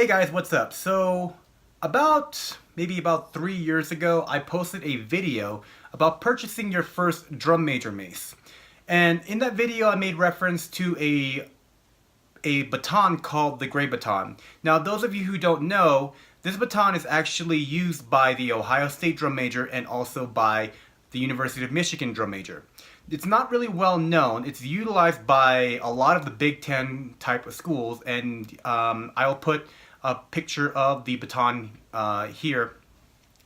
guys, what's up? So maybe about 3 years ago, I posted a video about purchasing your first drum major mace. And in that video, I made reference to a baton called the Gray Baton. Now, those of you who don't know, this baton is actually used by the Ohio State drum major and also by the University of Michigan drum major. It's not really well known. It's utilized by a lot of the Big Ten type of schools, and I'll put a picture of the baton here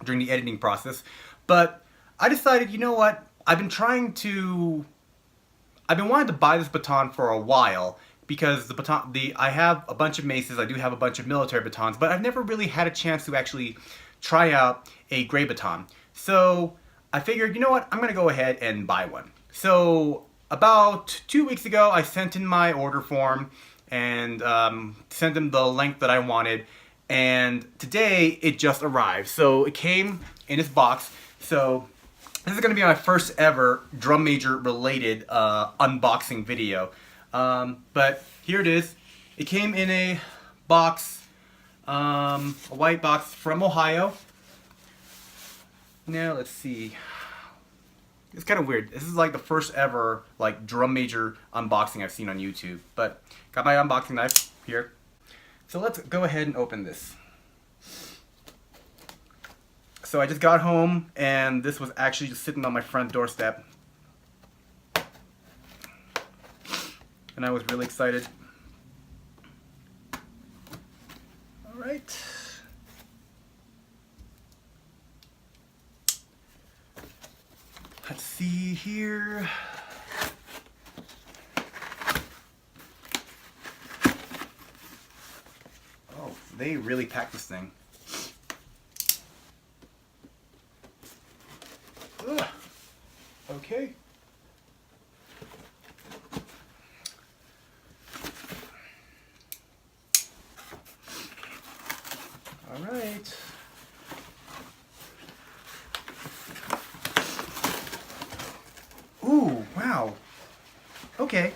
during the editing process. But I decided, you know what? I've been wanting to buy this baton for a while because I have a bunch of maces. I do have a bunch of military batons, but I've never really had a chance to actually try out a Gray Baton. So I figured, you know what? I'm gonna go ahead and buy one. So about 2 weeks ago, I sent in my order form and sent them the length that I wanted. And today it just arrived. So it came in this box. So this is going to be my first ever drum major related unboxing video. But here it is. It came in a box, a white box from Ohio. Now let's see. It's kind of weird. This is like the first ever like drum major unboxing I've seen on YouTube. But got my unboxing knife here. So let's go ahead and open this. So I just got home and this was actually just sitting on my front doorstep. And I was really excited. All right. Let's see here. Oh, they really packed this thing. Ugh. Okay. All right. Ooh, wow. Okay.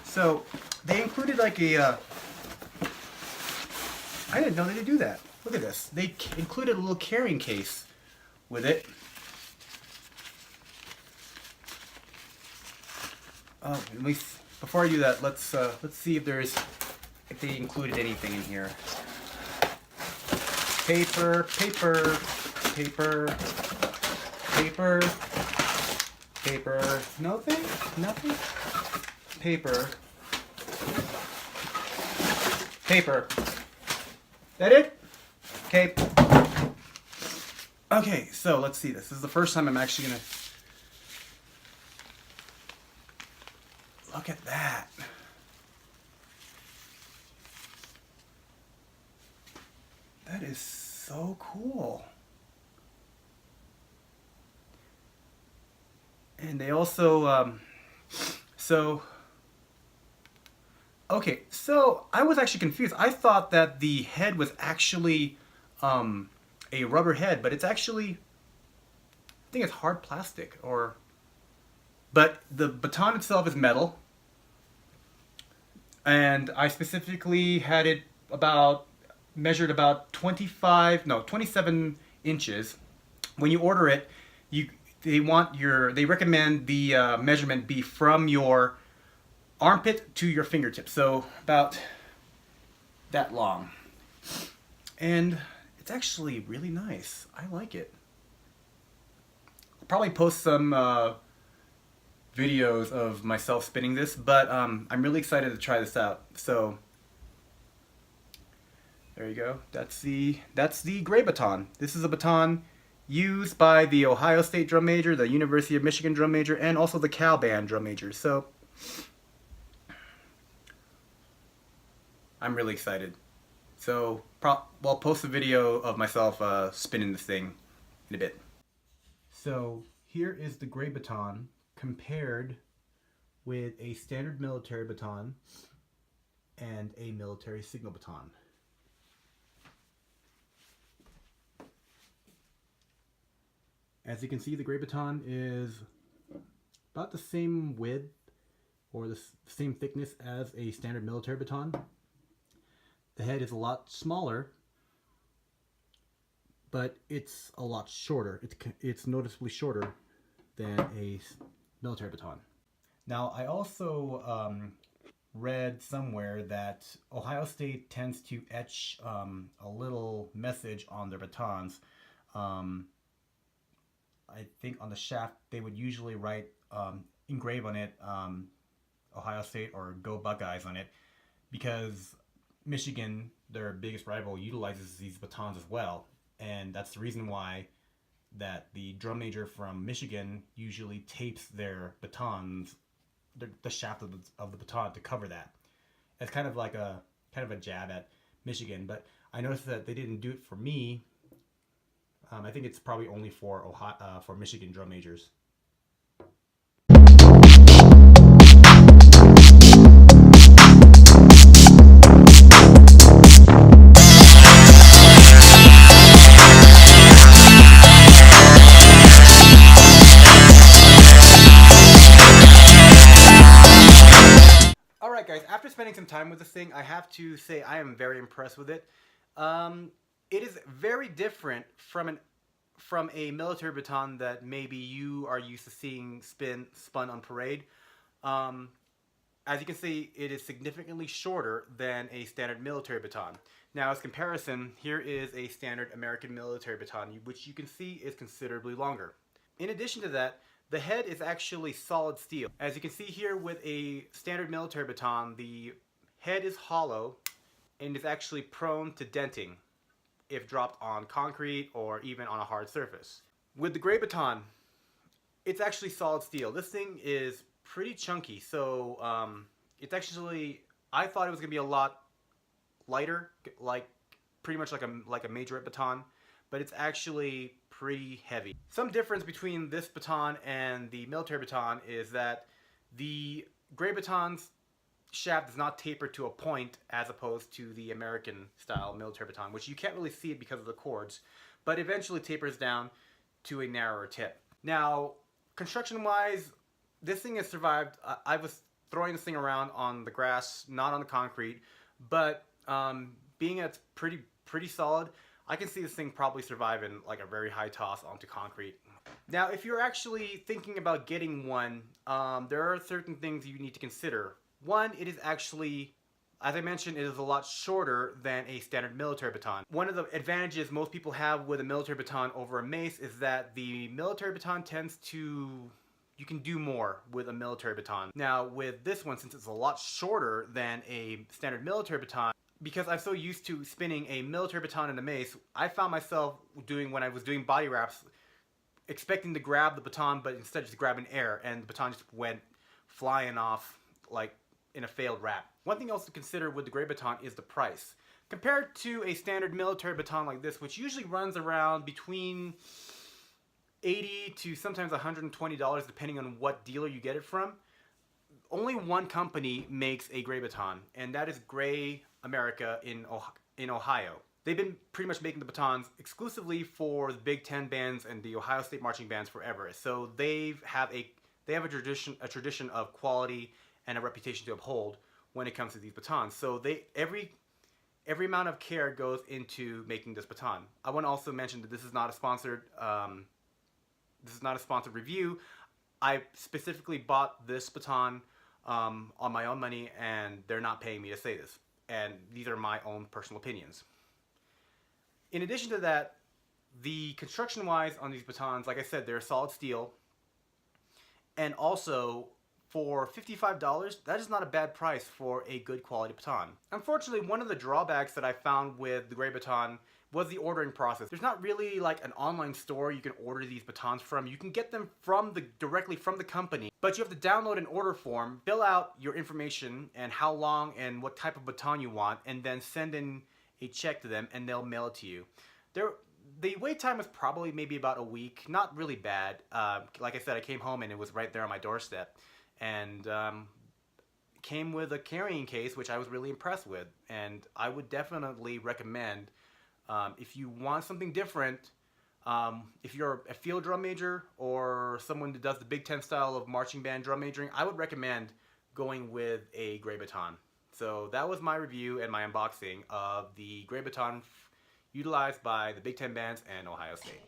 So they included like a I didn't know they did do that. Look at this. They included a little carrying case with it. Oh, at least before I do that, let's see if they included anything in here. Paper, paper, paper, paper, paper. Nothing. Paper. Paper. That it? Okay. Okay, so let's see this. This is the first time I'm actually gonna look at that. That is so cool. And they also, okay, so I was actually confused. I thought that the head was actually a rubber head, but it's actually, I think it's hard plastic, but the baton itself is metal. And I specifically had it measured about 27 inches. When you order it, they recommend the measurement be from your armpit to your fingertips, so about that long. And it's actually really nice. I like it. I'll probably post some videos of myself spinning this, but I'm really excited to try this out. So there you go. That's the Gray Baton. This is a baton used by the Ohio State drum major, the University of Michigan drum major, and also the Cal Band drum major. So I'm really excited. So I'll post a video of myself spinning this thing in a bit. So here is the Gray Baton compared with a standard military baton and a military signal baton. As you can see, the Gray Baton is about the same width or the same thickness as a standard military baton. The head is a lot smaller, but it's a lot shorter. It's noticeably shorter than a military baton. Now, I also read somewhere that Ohio State tends to etch a little message on their batons. I think on the shaft they would usually write, engrave on it, Ohio State or Go Buckeyes on it, because Michigan, their biggest rival, utilizes these batons as well, and that's the reason why that the drum major from Michigan usually tapes their batons, the shaft of the baton, to cover that. It's kind of like a jab at Michigan, but I noticed that they didn't do it for me. I think it's probably only for for Michigan drum majors. Alright guys, after spending some time with this thing, I have to say I am very impressed with it. It is very different from a military baton that maybe you are used to seeing spun on parade. As you can see, it is significantly shorter than a standard military baton. Now, as comparison, here is a standard American military baton, which you can see is considerably longer. In addition to that, the head is actually solid steel. As you can see here with a standard military baton, the head is hollow and is actually prone to denting if dropped on concrete or even on a hard surface. With the gray baton, it's actually solid steel. This thing is pretty chunky, so it's actually, I thought it was gonna be a lot lighter, like pretty much like a majorette baton, but it's actually pretty heavy. Some difference between this baton and the military baton is that the gray baton's shaft does not taper to a point as opposed to the American style military baton, which you can't really see it because of the cords, but eventually tapers down to a narrower tip. Now, construction wise, this thing has survived. I was throwing this thing around on the grass, not on the concrete, but being it's pretty solid, I can see this thing probably surviving like a very high toss onto concrete. Now, if you're actually thinking about getting one, there are certain things you need to consider. One, it is actually, as I mentioned, it is a lot shorter than a standard military baton. One of the advantages most people have with a military baton over a mace is that the military baton tends to, you can do more with a military baton. Now, with this one, since it's a lot shorter than a standard military baton, because I'm so used to spinning a military baton and a mace, I found myself when I was doing body wraps, expecting to grab the baton, but instead just grabbing air, and the baton just went flying off like in a failed wrap. One thing else to consider with the gray baton is the price. Compared to a standard military baton like this, which usually runs around between $80 to sometimes $120 depending on what dealer you get it from, only one company makes a gray baton, and that is Gray America in Ohio. They've been pretty much making the batons exclusively for the Big Ten bands and the Ohio State marching bands forever. So they have a tradition of quality and a reputation to uphold when it comes to these batons. So every amount of care goes into making this baton. I want to also mention that this is not a sponsored review. I specifically bought this baton on my own money, and they're not paying me to say this. And these are my own personal opinions. In addition to that, the construction-wise on these batons, like I said, they're solid steel. And also, for $55, that is not a bad price for a good quality baton. Unfortunately, one of the drawbacks that I found with the gray baton was the ordering process. There's not really like an online store you can order these batons from. You can get them directly from the company, but you have to download an order form, fill out your information and how long and what type of baton you want, and then send in a check to them and they'll mail it to you. The wait time was probably maybe about a week, not really bad. Like I said, I came home and it was right there on my doorstep, and came with a carrying case, which I was really impressed with, and I would definitely recommend, if you want something different, if you're a field drum major or someone that does the Big Ten style of marching band drum majoring, I would recommend going with a gray baton. So that was my review and my unboxing of the Great Baton utilized by the Big Ten bands and Ohio State.